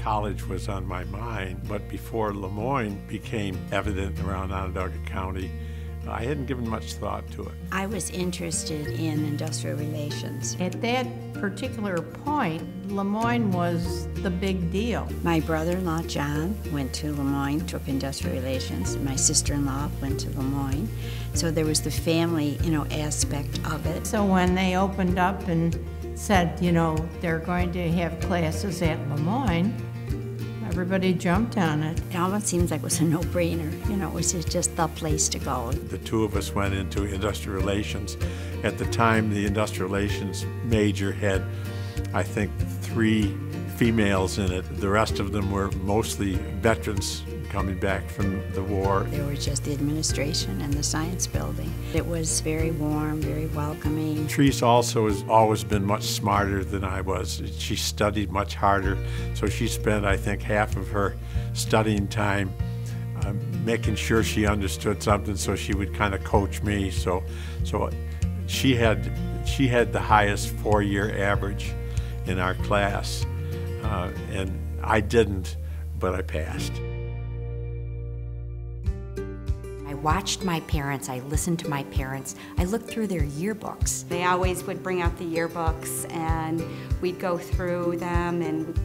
college was on my mind, but before Lemoyne became evident around Onondaga County, I hadn't given much thought to it. I was interested in industrial relations. At that particular point, Lemoyne was the big deal. My brother-in-law, John, went to Lemoyne, took industrial relations. My sister-in-law went to Lemoyne. So there was the family, aspect of it. So when they opened up and said, they're going to have classes at Lemoyne, everybody jumped on it. It almost seems like it was a no-brainer. It was just the place to go. The two of us went into industrial relations. At the time, the industrial relations major had, I think, 3 females in it. The rest of them were mostly veterans coming back from the war. There was just the administration and the science building. It was very warm, very welcoming. Therese also has always been much smarter than I was. She studied much harder, so she spent, I think, half of her studying time making sure she understood something, so she would kind of coach me. So she had the highest 4-year average in our class, and I didn't, but I passed. I watched my parents, I listened to my parents, I looked through their yearbooks. They always would bring out the yearbooks and we'd go through them and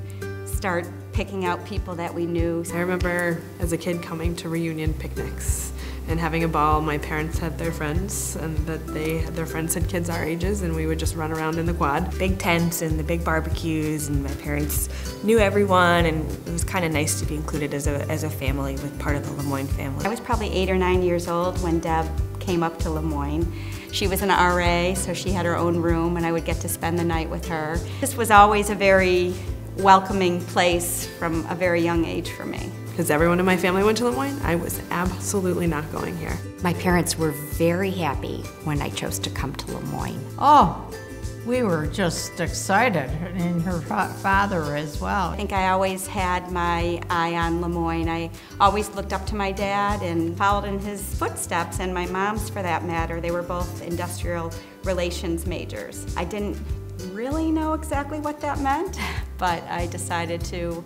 start picking out people that we knew. I remember as a kid coming to reunion picnics and having a ball. My parents had their friends and their friends had kids our ages, and we would just run around in the quad. Big tents and the big barbecues, and my parents knew everyone, and it was kind of nice to be included as a family with part of the Lemoyne family. I was probably 8 or 9 years old when Deb came up to Lemoyne. She was an RA, so she had her own room, and I would get to spend the night with her. This was always a very welcoming place from a very young age for me. Because everyone in my family went to Lemoyne, I was absolutely not going here. My parents were very happy when I chose to come to Lemoyne. Oh, we were just excited, and her father as well. I think I always had my eye on Lemoyne. I always looked up to my dad and followed in his footsteps, and my mom's for that matter. They were both industrial relations majors. I didn't really know exactly what that meant, but I decided to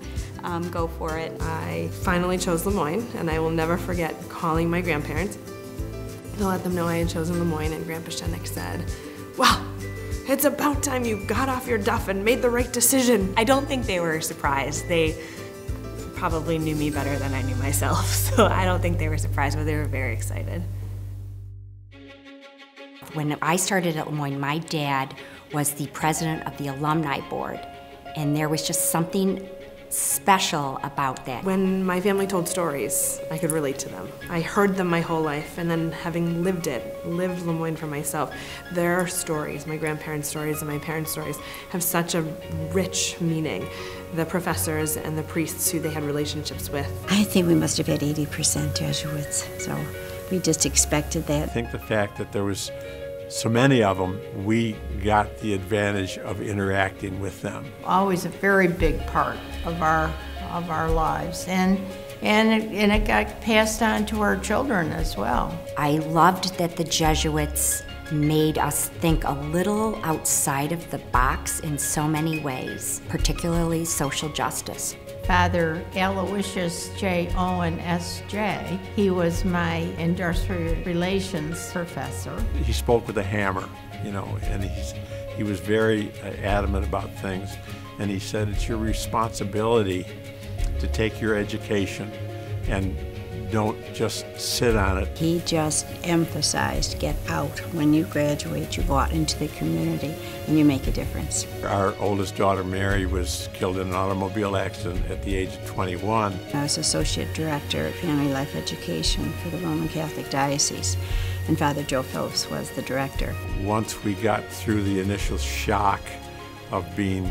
go for it. I finally chose Lemoyne, and I will never forget calling my grandparents to let them know I had chosen Lemoyne, and Grandpa Schoeneck said, "Well, it's about time you got off your duff and made the right decision." I don't think they were surprised. They probably knew me better than I knew myself, so I don't think they were surprised, but they were very excited. When I started at Lemoyne, my dad was the president of the alumni board, and there was just something special about that. When my family told stories, I could relate to them. I heard them my whole life, and then having lived Lemoyne for myself, their stories, my grandparents' stories and my parents' stories, have such a rich meaning. The professors and the priests who they had relationships with. I think we must have had 80% Jesuits, so we just expected that. I think the fact that there was so many of them, we got the advantage of interacting with them. Always a very big part of our lives, and it got passed on to our children as well. I loved that the Jesuits made us think a little outside of the box in so many ways, particularly social justice. Father Aloysius J. Owen, S.J., he was my industrial relations professor. He spoke with a hammer, and he was very adamant about things. And he said, it's your responsibility to take your education and don't just sit on it. He just emphasized, get out. When you graduate, you go out into the community and you make a difference. Our oldest daughter, Mary, was killed in an automobile accident at the age of 21. I was Associate Director of Family Life Education for the Roman Catholic Diocese, and Father Joe Phillips was the director. Once we got through the initial shock of being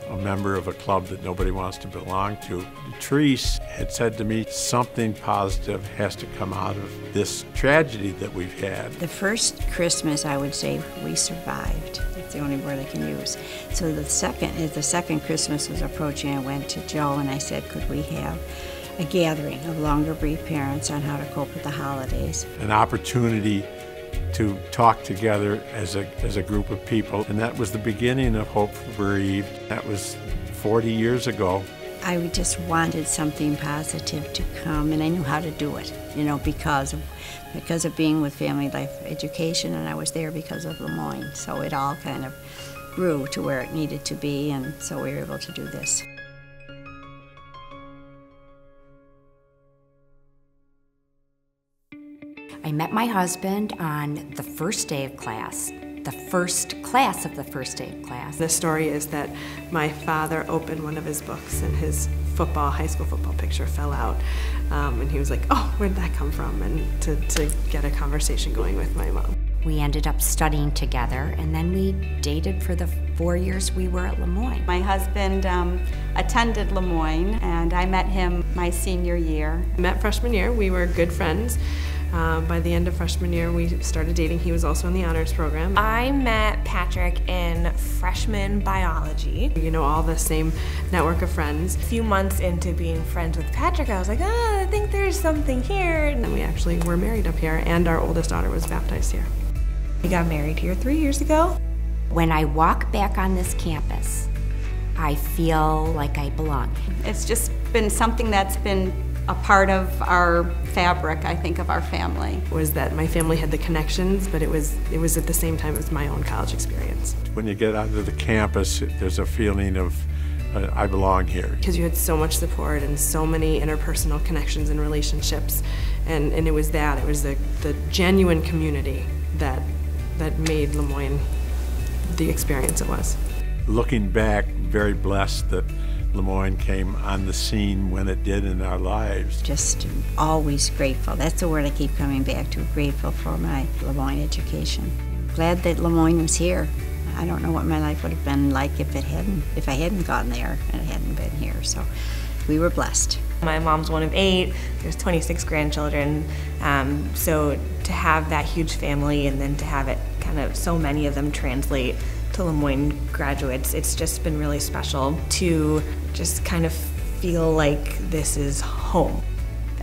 a member of a club that nobody wants to belong to, Therese had said to me, something positive has to come out of this tragedy that we've had. The first Christmas, I would say, we survived. That's the only word I can use. So as the second Christmas was approaching, I went to Joe and I said, could we have a gathering of longer brief parents on how to cope with the holidays? An opportunity to talk together as a group of people, and that was the beginning of Hope for Bereaved. That was 40 years ago. I just wanted something positive to come, and I knew how to do it, you know, because of being with Family Life Education, and I was there because of Lemoyne. So it all kind of grew to where it needed to be, and so we were able to do this. I met my husband on the first day of class, the first class of the first day of class. The story is that my father opened one of his books and his high school football picture fell out. And he was like, oh, where'd that come from? And to get a conversation going with my mom. We ended up studying together, and then we dated for the 4 years we were at Lemoyne. My husband attended Lemoyne, and I met him my senior year. Met freshman year, we were good friends. By the end of freshman year, we started dating. He was also in the honors program. I met Patrick in freshman biology. You know, all the same network of friends. A few months into being friends with Patrick, I was like, oh, I think there's something here. And then we actually were married up here, and our oldest daughter was baptized here. We got married here 3 years ago. When I walk back on this campus, I feel like I belong. It's just been something that's been a part of our fabric, I think, of our family. Was that my family had the connections, but it was at the same time as my own college experience. When you get onto the campus, there's a feeling of, I belong here. Because you had so much support and so many interpersonal connections and relationships, and it was the genuine community that made Lemoyne the experience it was. Looking back, very blessed that Lemoyne came on the scene when it did in our lives. Just always grateful. That's the word I keep coming back to, grateful for my Lemoyne education. Glad that Lemoyne was here. I don't know what my life would have been like if I hadn't gone there and it hadn't been here. So we were blessed. My mom's one of 8, there's 26 grandchildren, so to have that huge family and then to have it kind of so many of them translate to Lemoyne graduates, it's just been really special to just kind of feel like this is home.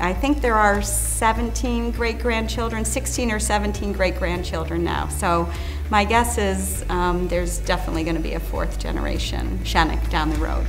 I think there are 17 great-grandchildren, 16 or 17 great-grandchildren now. So my guess is there's definitely going to be a 4th generation Schoeneck down the road.